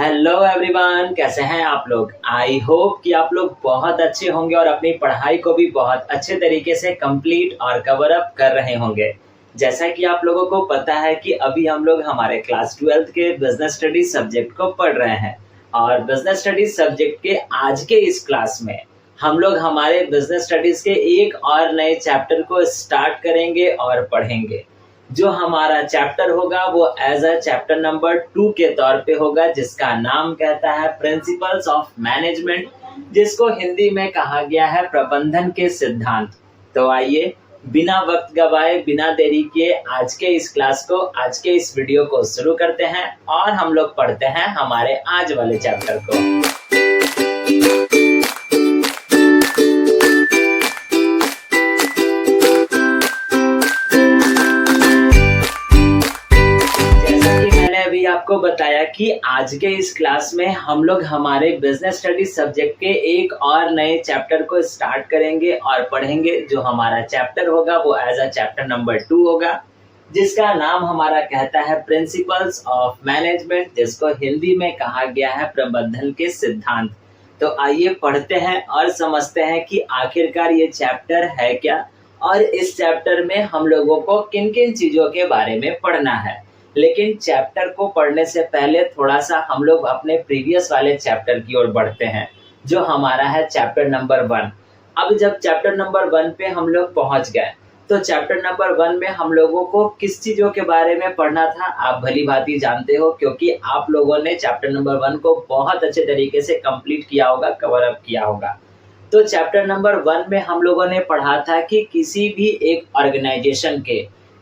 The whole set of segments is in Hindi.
हेलो एवरीवन, कैसे हैं आप लोग। आई होप कि आप लोग बहुत अच्छे होंगे और अपनी पढ़ाई को भी बहुत अच्छे तरीके से कंप्लीट और कवर अप कर रहे होंगे। जैसा कि आप लोगों को पता है कि अभी हम लोग हमारे क्लास 12th के बिजनेस स्टडीज सब्जेक्ट को पढ़ रहे हैं और बिजनेस स्टडीज सब्जेक्ट के आज के इस क्लास में हम लोग हमारे बिजनेस स्टडीज के एक और नए चैप्टर को स्टार्ट करेंगे और पढ़ेंगे। जो हमारा चैप्टर होगा वो एज अ चैप्टर नंबर 2 के तौर पे होगा, जिसका नाम कहता है प्रिंसिपल्स ऑफ मैनेजमेंट, जिसको हिंदी में कहा गया है प्रबंधन के सिद्धांत। तो आइए बिना वक्त गवाए, बिना देरी किए आज के इस क्लास को, आज के इस वीडियो को शुरू करते हैं और हम लोग पढ़ते हैं हमारे आज वाले चैप्टर को। आपको बताया कि आज के इस क्लास में हम लोग हमारे बिजनेस स्टडीज सब्जेक्ट के एक और नए चैप्टर को स्टार्ट करेंगे और पढ़ेंगे। जो हमारा चैप्टर होगा वो एज अ चैप्टर नंबर 2 होगा, जिसका नाम हमारा कहता है प्रिंसिपल्स ऑफ मैनेजमेंट, जिसको हिंदी में कहा गया है प्रबंधन के सिद्धांत। तो आइए पढ़ते हैं और समझते हैं कि आखिरकार ये चैप्टर है क्या और इस चैप्टर में हम लोगों को किन किन चीजों के बारे में पढ़ना है। लेकिन चैप्टर को पढ़ने से पहले थोड़ा सा हम लोग अपने प्रीवियस वाले चैप्टर की ओर बढ़ते हैं, जो हमारा है चैप्टर नंबर 1। अब जब चैप्टर नंबर 1 पे हम लोग पहुंच गए तो चैप्टर नंबर 1 में हम लोगों को किस चीजों के बारे में पढ़ना था आप भली भांति जानते हो, क्योंकि आप लोगों ने चैप्टर नंबर 1 को बहुत अच्छे तरीके से कंप्लीट किया होगा, कवर अप किया होगा। तो चैप्टर नंबर 1 में हम लोगों ने पढ़ा था कि किसी भी एक ऑर्गेनाइजेशन के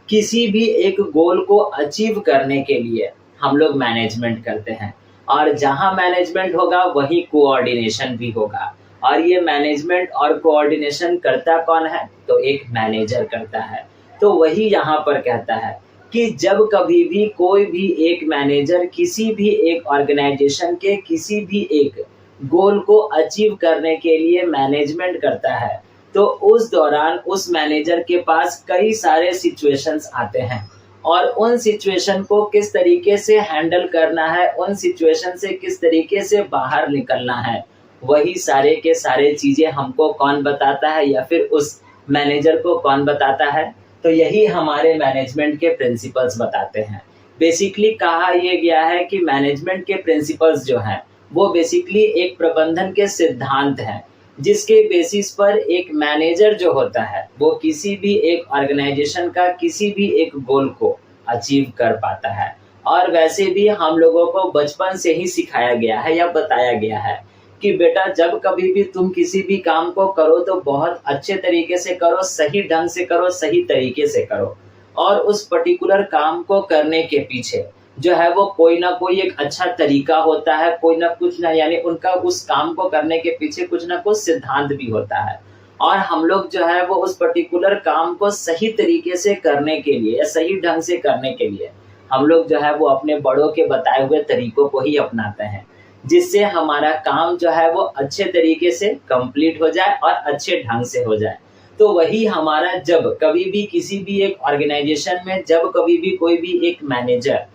किसी भी एक गोल को अचीव करने के लिए हम लोग मैनेजमेंट करते हैं, और जहां मैनेजमेंट होगा वहीं कोऑर्डिनेशन भी होगा। और ये मैनेजमेंट और कोऑर्डिनेशन करता कौन है? तो एक मैनेजर करता है। तो वही यहाँ पर कहता है कि जब कभी भी कोई भी एक मैनेजर किसी भी एक ऑर्गेनाइजेशन के किसी भी एक गोल को अचीव करने के लिए मैनेजमेंट करता है, तो उस दौरान उस मैनेजर के पास कई सारे सिचुएशंस आते हैं और उन सिचुएशन को किस तरीके से हैंडल करना है, उन सिचुएशन से किस तरीके से बाहर निकलना है, वही सारे के सारे चीजें हमको कौन बताता है या फिर उस मैनेजर को कौन बताता है? तो यही हमारे मैनेजमेंट के प्रिंसिपल्स बताते हैं। बेसिकली कहा यह गया है कि मैनेजमेंट के प्रिंसिपल्स जो हैं वो बेसिकली एक प्रबंधन के सिद्धांत हैं, जिसके बेसिस पर एक मैनेजर जो होता है वो किसी भी एक ऑर्गेनाइजेशन का किसी भी एक गोल को अचीव कर पाता है। और वैसे भी हम लोगों को बचपन से ही सिखाया गया है या बताया गया है कि बेटा जब कभी भी तुम किसी भी काम को करो तो बहुत अच्छे तरीके से करो, सही ढंग से करो, सही तरीके से करो, और उस पर्टिकुलर काम को करने के पीछे जो है वो कोई ना कोई एक अच्छा तरीका होता है, कोई ना कुछ ना, यानी उनका उस काम को करने के पीछे कुछ ना कुछ सिद्धांत भी होता है। और हम लोग जो है वो उस पर्टिकुलर काम को सही तरीके से करने के लिए या सही ढंग से करने के लिए हम लोग जो है वो अपने बड़ों के बताए हुए तरीकों को ही अपनाते हैं, जिससे हमारा काम जो है वो अच्छे तरीके से कंप्लीट हो जाए और अच्छे ढंग से हो जाए। तो वही हमारा जब कभी भी किसी भी एक ऑर्गेनाइजेशन में जब कभी भी कोई भी एक मैनेजर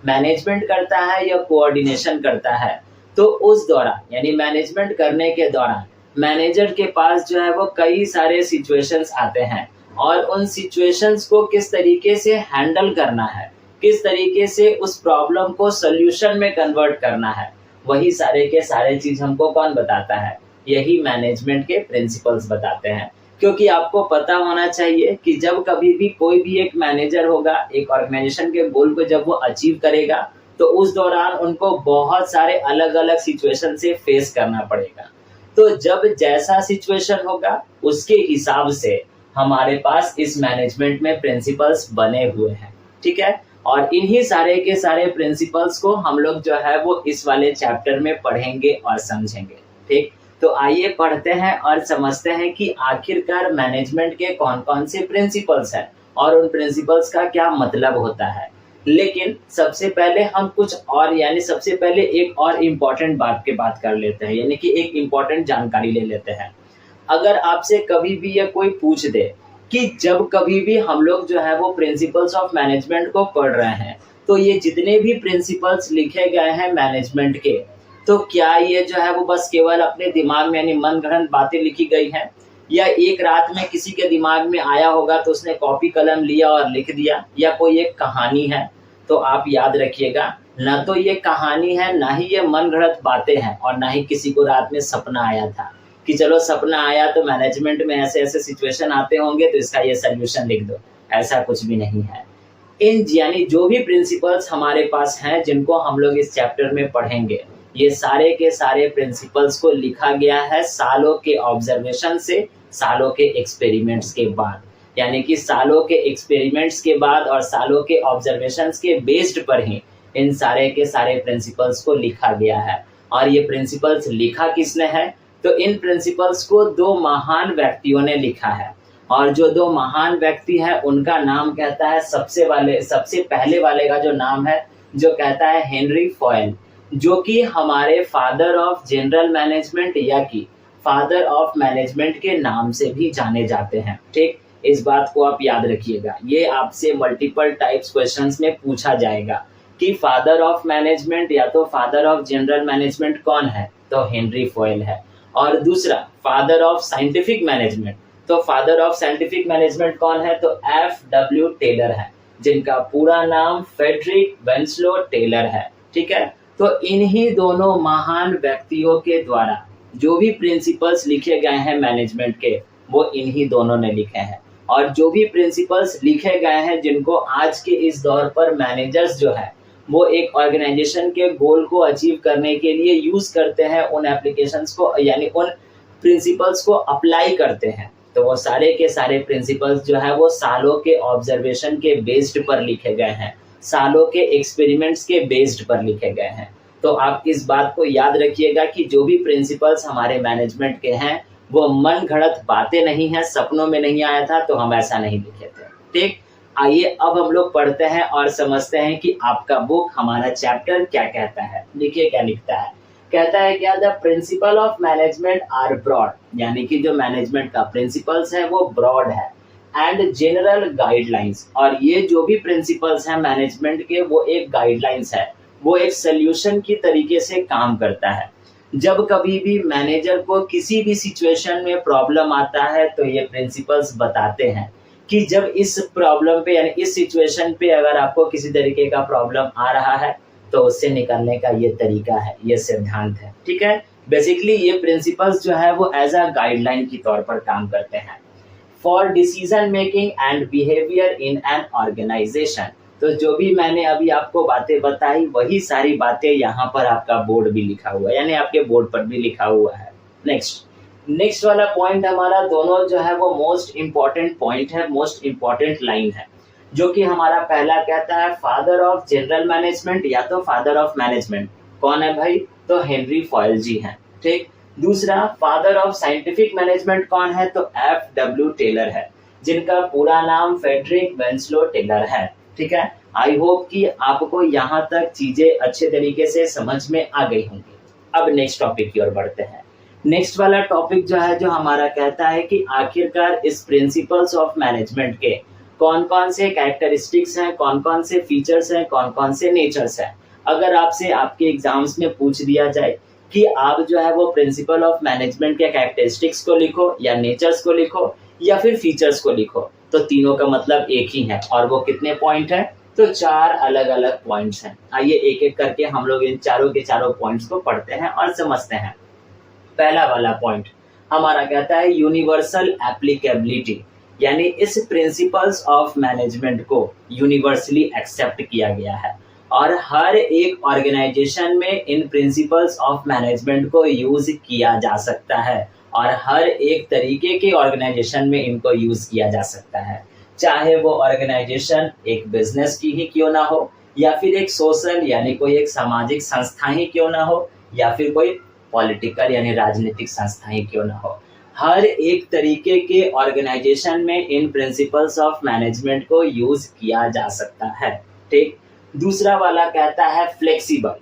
मैनेजमेंट करता है या कोऑर्डिनेशन करता है, तो उस दौरान यानी मैनेजमेंट करने के दौरान मैनेजर के पास जो है वो कई सारे सिचुएशंस आते हैं और उन सिचुएशंस को किस तरीके से हैंडल करना है, किस तरीके से उस प्रॉब्लम को सॉल्यूशन में कन्वर्ट करना है, वही सारे के सारे चीज हमको कौन बताता है? यही मैनेजमेंट के प्रिंसिपल्स बताते हैं। क्योंकि आपको पता होना चाहिए कि जब कभी भी कोई भी एक मैनेजर होगा एक ऑर्गेनाइजेशन के गोल को जब वो अचीव करेगा, तो उस दौरान उनको बहुत सारे अलग अलग सिचुएशन से फेस करना पड़ेगा। तो जब जैसा सिचुएशन होगा उसके हिसाब से हमारे पास इस मैनेजमेंट में प्रिंसिपल्स बने हुए हैं, ठीक है। और इन्हीं सारे के सारे प्रिंसिपल्स को हम लोग जो है वो इस वाले चैप्टर में पढ़ेंगे और समझेंगे, ठीक। तो आइए पढ़ते हैं और समझते हैं कि आखिरकार मैनेजमेंट के कौन कौन से प्रिंसिपल्स हैं और उन प्रिंसिपल्स का क्या मतलब होता है। लेकिन सबसे पहले हम कुछ और यानी सबसे पहले एक और इम्पोर्टेंट बात के बात कर लेते हैं, यानी कि एक इम्पोर्टेंट जानकारी ले लेते हैं। अगर आपसे कभी भी ये कोई पूछ दे कि जब कभी भी हम लोग जो है वो प्रिंसिपल्स ऑफ मैनेजमेंट को पढ़ रहे हैं तो ये जितने भी प्रिंसिपल्स लिखे गए हैं मैनेजमेंट के, तो क्या ये जो है वो बस केवल अपने दिमाग में यानी मनगढ़ंत बातें लिखी गई हैं, या एक रात में किसी के दिमाग में आया होगा तो उसने कॉपी कलम लिया और लिख दिया, या कोई एक कहानी है? तो आप याद रखिएगा, ना तो ये कहानी है, ना ही ये मनगढ़ंत बातें हैं, और ना ही किसी को रात में सपना आया था कि चलो सपना आया तो मैनेजमेंट में ऐसे ऐसे सिचुएशन आते होंगे तो इसका ये सोल्यूशन लिख दो। ऐसा कुछ भी नहीं है। इन यानी जो भी प्रिंसिपल्स हमारे पास हैं जिनको हम लोग इस चैप्टर में पढ़ेंगे, ये सारे के सारे प्रिंसिपल्स को लिखा गया है सालों के ऑब्जर्वेशन से, सालों के एक्सपेरिमेंट्स के बाद, यानी कि सालों के एक्सपेरिमेंट्स के बाद और सालों के ऑब्जर्वेशंस के बेस्ड पर ही इन सारे के सारे प्रिंसिपल्स को लिखा गया है। और ये प्रिंसिपल्स लिखा किसने है? तो इन प्रिंसिपल्स को दो महान व्यक्तियों ने लिखा है, और जो दो महान व्यक्ति हैं उनका नाम कहता है, सबसे पहले वाले का जो नाम है जो कहता है हेनरी फॉयल, जो कि हमारे फादर ऑफ जनरल मैनेजमेंट या कि फादर ऑफ मैनेजमेंट के नाम से भी जाने जाते हैं। ठीक, इस बात को आप याद रखिएगा, ये आपसे मल्टीपल टाइप्स क्वेश्चंस में पूछा जाएगा कि फादर ऑफ मैनेजमेंट या तो फादर ऑफ जनरल मैनेजमेंट कौन है? तो हेनरी फॉयल है। और दूसरा फादर ऑफ साइंटिफिक मैनेजमेंट, तो फादर ऑफ साइंटिफिक मैनेजमेंट कौन है? तो F.W. टेलर है, जिनका पूरा नाम फ्रेडरिक वेंसलो टेलर है। ठीक है, तो इन्हीं दोनों महान व्यक्तियों के द्वारा जो भी प्रिंसिपल्स लिखे गए हैं मैनेजमेंट के, वो इन्हीं दोनों ने लिखे हैं। और जो भी प्रिंसिपल्स लिखे गए हैं जिनको आज के इस दौर पर मैनेजर्स जो है वो एक ऑर्गेनाइजेशन के गोल को अचीव करने के लिए यूज करते हैं, उन एप्लीकेशंस को यानी उन प्रिंसिपल्स को अप्लाई करते हैं, तो वो सारे के सारे प्रिंसिपल्स जो है वो सालों के ऑब्जर्वेशन के बेस्ड पर लिखे गए हैं, सालों के एक्सपेरिमेंट्स के बेस्ड पर लिखे गए हैं। तो आप इस बात को याद रखिएगा कि जो भी प्रिंसिपल्स हमारे मैनेजमेंट के हैं वो मन घड़त बातें नहीं है, सपनों में नहीं आया था तो हम ऐसा नहीं लिखे थे। ठीक, आइए अब हम लोग पढ़ते हैं और समझते हैं कि आपका बुक, हमारा चैप्टर क्या कहता है। देखिए क्या लिखता है, कहता है क्या, the principle of management are broad, यानी कि जो मैनेजमेंट का प्रिंसिपल्स है वो ब्रॉड है, एंड जनरल गाइडलाइंस, और ये जो भी प्रिंसिपल्स हैं मैनेजमेंट के वो एक गाइडलाइंस है, वो एक सोल्यूशन की तरीके से काम करता है। जब कभी भी मैनेजर को किसी भी सिचुएशन में प्रॉब्लम आता है तो ये प्रिंसिपल्स बताते हैं कि जब इस प्रॉब्लम पे यानी इस सिचुएशन पे अगर आपको किसी तरीके का प्रॉब्लम आ रहा है तो उससे निकलने का ये तरीका है, ये सिद्धांत है। ठीक है, बेसिकली ये प्रिंसिपल्स जो है वो एज अ गाइडलाइन के तौर पर काम करते हैं for decision making and behaviour in an organisation. तो जो भी मैंने अभी आपको बातें बताई वही सारी बातें यहाँ पर आपका बोर्ड भी लिखा हुआ है, यानी आपके बोर्ड पर भी लिखा हुआ है। नेक्स्ट वाला पॉइंट हमारा दोनों जो है वो मोस्ट इम्पॉर्टेंट पॉइंट है, मोस्ट इम्पॉर्टेंट लाइन है, जो कि हमारा पहला कहता है फादर ऑफ जनरल मैनेजमेंट या तो फादर ऑफ मैनेजमेंट कौन है भाई? तो हेनरी फॉयल जी हैं। ठीक, दूसरा फादर ऑफ साइंटिफिक मैनेजमेंट कौन है? तो F.W. टेलर है, जिनका पूरा नाम फ्रेडरिक वेंसलो टेलर है। ठीक है, आई होप कि आपको यहाँ तक चीजें अच्छे तरीके से समझ में आ गई होंगी। अब नेक्स्ट टॉपिक की ओर बढ़ते हैं। नेक्स्ट वाला टॉपिक जो है जो हमारा कहता है कि आखिरकार इस प्रिंसिपल्स ऑफ मैनेजमेंट के कौन कौन से कैरेक्टरिस्टिक्स हैं, कौन कौन से फीचर्स हैं, कौन कौन से नेचर्स हैं। अगर आपसे आपके एग्जाम्स में पूछ दिया जाए कि आप जो है वो प्रिंसिपल ऑफ मैनेजमेंट के कैरेक्टरिस्टिक्स को लिखो या नेचर्स को लिखो या फिर फीचर्स को लिखो, तो तीनों का मतलब एक ही है। और वो कितने पॉइंट है? तो 4 अलग अलग पॉइंट्स हैं। आइए एक एक करके हम लोग इन चारों के चारों पॉइंट्स को पढ़ते हैं और समझते हैं। पहला वाला पॉइंट हमारा कहता है यूनिवर्सल एप्लीकेबिलिटी, यानी इस प्रिंसिपल्स ऑफ मैनेजमेंट को यूनिवर्सली एक्सेप्ट किया गया है और हर एक ऑर्गेनाइजेशन में इन प्रिंसिपल्स ऑफ मैनेजमेंट को यूज किया जा सकता है और हर एक तरीके के ऑर्गेनाइजेशन में इनको यूज किया जा सकता है, चाहे वो ऑर्गेनाइजेशन एक बिजनेस की ही क्यों ना हो या फिर एक सोशल यानी कोई एक सामाजिक संस्था ही क्यों ना हो या फिर कोई पॉलिटिकल यानी राजनीतिक संस्था ही क्यों ना हो। हर एक तरीके के ऑर्गेनाइजेशन में इन प्रिंसिपल्स ऑफ मैनेजमेंट को यूज किया जा सकता है। ठीक, दूसरा वाला कहता है फ्लेक्सिबल।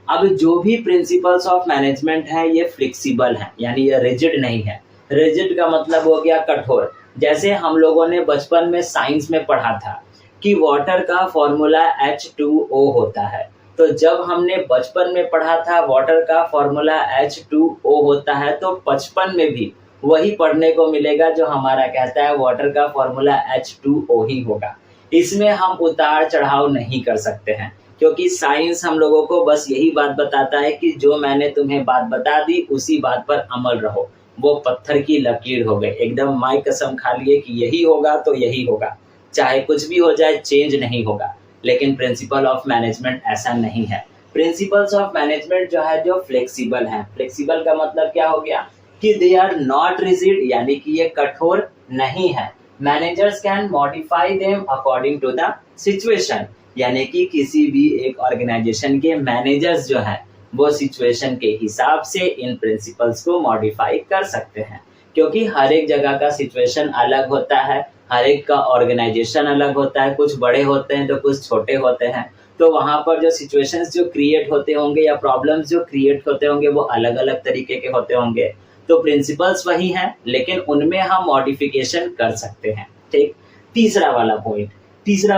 अब जो भी प्रिंसिपल्स ऑफ मैनेजमेंट है ये फ्लेक्सिबल है, यानी ये रिजिड नहीं है। रिजिड का मतलब हो गया कठोर। जैसे हम लोगों ने बचपन में साइंस में पढ़ा था कि वाटर का फॉर्मूला H2O होता है। तो जब हमने बचपन में पढ़ा था वाटर का फॉर्मूला H2O होता है, तो बचपन में भी वही पढ़ने को मिलेगा जो हमारा कहता है वाटर का फॉर्मूला H2O ही होगा। इसमें हम उतार चढ़ाव नहीं कर सकते हैं, क्योंकि साइंस हम लोगों को बस यही बात बताता है कि जो मैंने तुम्हें बात बता दी उसी बात पर अमल रहो। वो पत्थर की लकीर हो गई, एकदम माई कसम खा लिए कि यही होगा तो यही होगा, चाहे कुछ भी हो जाए चेंज नहीं होगा। लेकिन प्रिंसिपल ऑफ मैनेजमेंट ऐसा नहीं है। प्रिंसिपल्स ऑफ मैनेजमेंट जो है जो फ्लेक्सिबल है। फ्लेक्सिबल का मतलब क्या हो गया कि दे आर नॉट रिजिड, यानी कि ये कठोर नहीं है। Managers can modify them according to the situation, यानी कि किसी भी एक ऑर्गेनाइजेशन के मैनेजर्स जो है वो सिचुएशन के हिसाब से इन प्रिंसिपल्स को मॉडिफाई कर सकते हैं, क्योंकि हर एक जगह का सिचुएशन अलग होता है, हर एक का ऑर्गेनाइजेशन अलग होता है, कुछ बड़े होते हैं तो कुछ छोटे होते हैं। तो वहाँ पर जो सिचुएशंस जो क्रिएट होते होंगे या प्रॉब्लम्स जो क्रिएट होते होंगे वो अलग अलग तरीके के होते होंगे। तो प्रिंसिपल्स वही हैं, लेकिन उनमें हम मॉडिफिकेशन कर सकते हैं। ठीक, तीसरा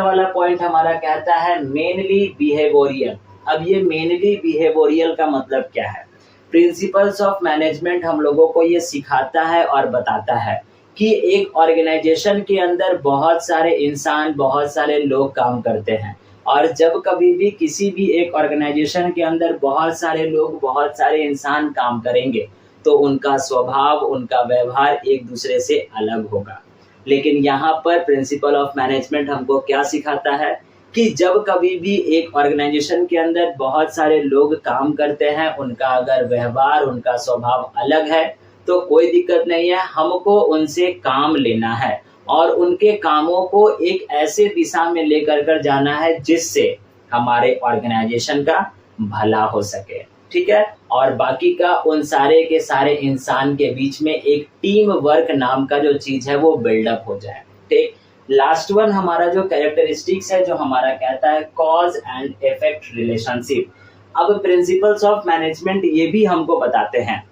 वाला पॉइंट हमारा कहता है मेनली बिहेवियरल। अब ये मेनली बिहेवियरल का मतलब क्या है? प्रिंसिपल्स ऑफ मैनेजमेंट हम लोगों को ये सिखाता है और बताता है कि एक ऑर्गेनाइजेशन के अंदर बहुत सारे इंसान, बहुत सारे लोग काम करते हैं, और जब कभी भी किसी भी एक ऑर्गेनाइजेशन के अंदर बहुत सारे लोग, बहुत सारे इंसान काम करेंगे तो उनका स्वभाव, उनका व्यवहार एक दूसरे से अलग होगा। लेकिन यहाँ पर प्रिंसिपल ऑफ मैनेजमेंट हमको क्या सिखाता है कि जब कभी भी एक ऑर्गेनाइजेशन के अंदर बहुत सारे लोग काम करते हैं, उनका अगर व्यवहार, उनका स्वभाव अलग है तो कोई दिक्कत नहीं है, हमको उनसे काम लेना है और उनके कामों को एक ऐसे दिशा में लेकर कर जाना है जिससे हमारे ऑर्गेनाइजेशन का भला हो सके। ठीक है, और बाकी का उन सारे के सारे इंसान के बीच में एक टीम वर्क नाम का जो चीज है वो बिल्डअप हो जाए। ठीक, लास्ट वन हमारा जो कैरेक्टरिस्टिक्स है जो हमारा कहता है कॉज एंड इफेक्ट रिलेशनशिप। अब प्रिंसिपल्स ऑफ मैनेजमेंट ये भी हमको बताते हैं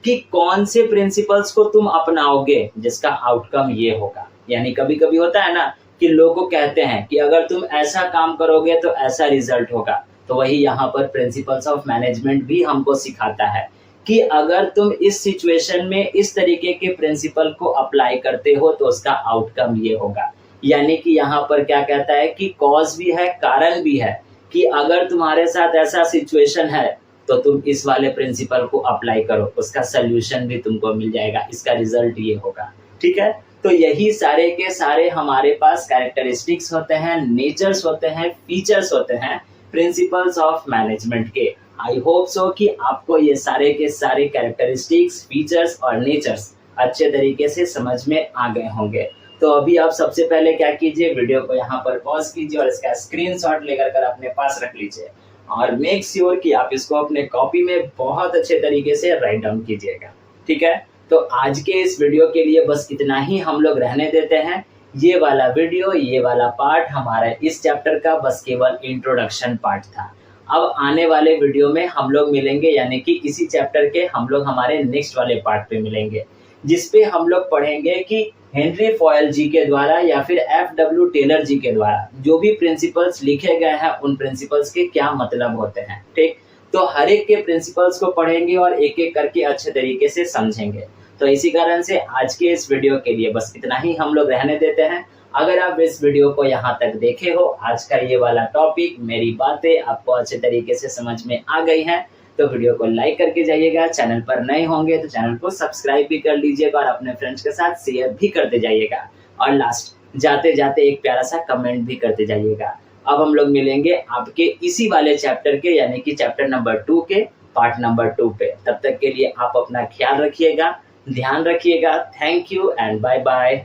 कि कौन से प्रिंसिपल्स को तुम अपनाओगे जिसका आउटकम ये होगा। यानी कभी कभी होता है ना कि लोगों कहते हैं कि अगर तुम ऐसा काम करोगे तो ऐसा रिजल्ट होगा। तो वही यहाँ पर प्रिंसिपल्स ऑफ मैनेजमेंट भी हमको सिखाता है कि अगर तुम इस सिचुएशन में इस तरीके के प्रिंसिपल को अप्लाई करते हो तो उसका आउटकम ये होगा। यानी कि यहाँ पर क्या कहता है कि कॉज भी है, कारण भी है कि अगर तुम्हारे साथ ऐसा सिचुएशन है तो तुम इस वाले प्रिंसिपल को अप्लाई करो, उसका सोल्यूशन भी तुमको मिल जाएगा, इसका रिजल्ट ये होगा। ठीक है, तो यही सारे के सारे हमारे पास कैरेक्टरिस्टिक्स होते हैं, नेचर्स होते हैं, फीचर्स होते हैं प्रिंसिपल्स ऑफ मैनेजमेंट के। आई होप सो कि आपको ये सारे के सारे कैरेक्टरिस्टिक्स, फीचर्स और नेचर्स अच्छे तरीके से समझ में आ गए होंगे। तो अभी आप सबसे पहले क्या कीजिए, वीडियो को यहाँ पर पॉज कीजिए और इसका स्क्रीनशॉट लेकर कर अपने पास रख लीजिए और मेक श्योर कि आप इसको अपने कॉपी में बहुत अच्छे तरीके से राइट डाउन कीजिएगा। ठीक है, तो आज के इस वीडियो के लिए बस इतना ही हम लोग रहने देते हैं। ये वाला वीडियो, ये वाला पार्ट हमारा इस चैप्टर का बस केवल इंट्रोडक्शन पार्ट था। अब आने वाले वीडियो में हम लोग मिलेंगे, यानी कि इसी चैप्टर के हम लोग हमारे नेक्स्ट वाले पार्ट पे मिलेंगे, जिसपे हम लोग पढ़ेंगे कि हेनरी फॉयल जी के द्वारा या फिर FW टेलर जी के द्वारा जो भी प्रिंसिपल्स लिखे गए हैं उन प्रिंसिपल्स के क्या मतलब होते हैं। ठीक, तो हर एक के प्रिंसिपल्स को पढ़ेंगे और एक एक करके अच्छे तरीके से समझेंगे। तो इसी कारण से आज के इस वीडियो के लिए बस इतना ही हम लोग रहने देते हैं। अगर आप इस वीडियो को यहाँ तक देखे हो, आज का ये वाला टॉपिक, मेरी बातें आपको अच्छे तरीके से समझ में आ गई हैं, तो वीडियो को लाइक करके जाइएगा। चैनल पर नए होंगे तो चैनल को सब्सक्राइब भी कर लीजिएगा और अपने फ्रेंड्स के साथ शेयर भी करते जाइएगा। और लास्ट जाते जाते एक प्यारा सा कमेंट भी करते जाइएगा। अब हम लोग मिलेंगे आपके इसी वाले चैप्टर के, यानी कि चैप्टर नंबर 2 के पार्ट नंबर 2 पे। तब तक के लिए आप अपना ख्याल रखिएगा, ध्यान रखिएगा। Thank you and bye bye.